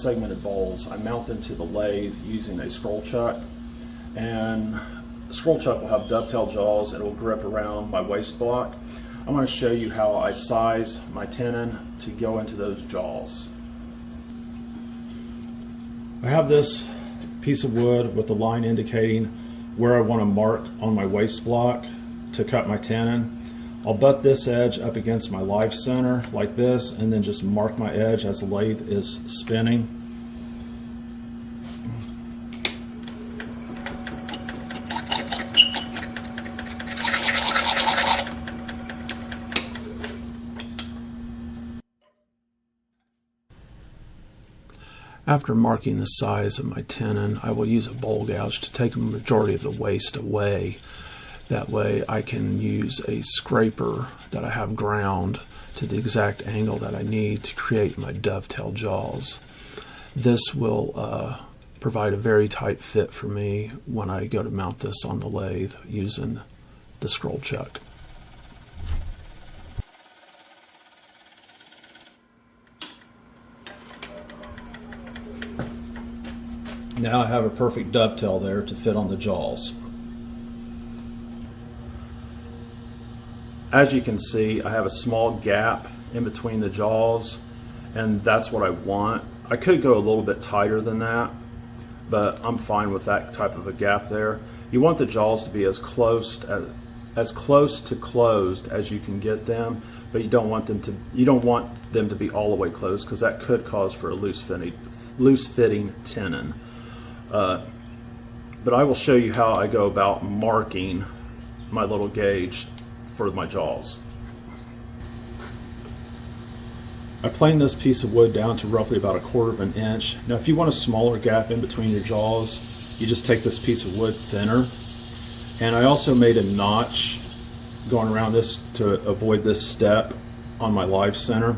segmented bowls, I mount them to the lathe using a scroll chuck. And the scroll chuck will have dovetail jaws and it will grip around my waste block. I'm going to show you how I size my tenon to go into those jaws. I have this piece of wood with the line indicating where I want to mark on my waste block to cut my tenon. I'll butt this edge up against my live center like this and then just mark my edge as the lathe is spinning. After marking the size of my tenon, I will use a bowl gouge to take a majority of the waste away. That way I can use a scraper that I have ground to the exact angle that I need to create my dovetail jaws. This will provide a very tight fit for me when I go to mount this on the lathe using the scroll chuck. Now I have a perfect dovetail there to fit on the jaws. As you can see, I have a small gap in between the jaws, and that's what I want. I could go a little bit tighter than that, but I'm fine with that type of a gap there. You want the jaws to be as close to closed as you can get them, but you don't want them to be all the way closed, because that could cause for a loose fitting tenon. But I will show you how I go about marking my little gauge for my jaws. I plane this piece of wood down to roughly about 1/4 of an inch. Now if you want a smaller gap in between your jaws, you just take this piece of wood thinner. And I also made a notch going around this to avoid this step on my live center.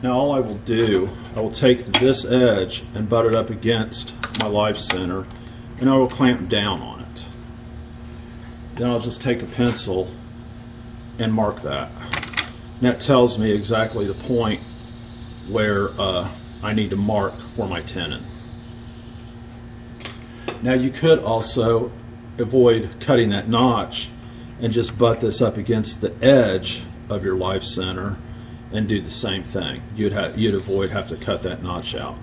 Now all I will do, I will take this edge and butt it up against my live center, and I will clamp down on it. Then I'll just take a pencil and mark that. And that tells me exactly the point where I need to mark for my tenon. Now you could also avoid cutting that notch and just butt this up against the edge of your live center and do the same thing. You'd avoid having to cut that notch out.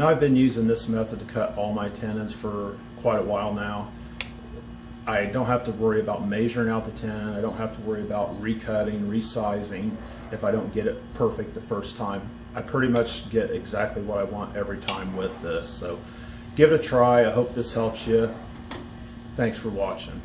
Now I've been using this method to cut all my tenons for quite a while now. I don't have to worry about measuring out the tenon. I don't have to worry about recutting, resizing if I don't get it perfect the first time. I pretty much get exactly what I want every time with this. So give it a try. I hope this helps you. Thanks for watching.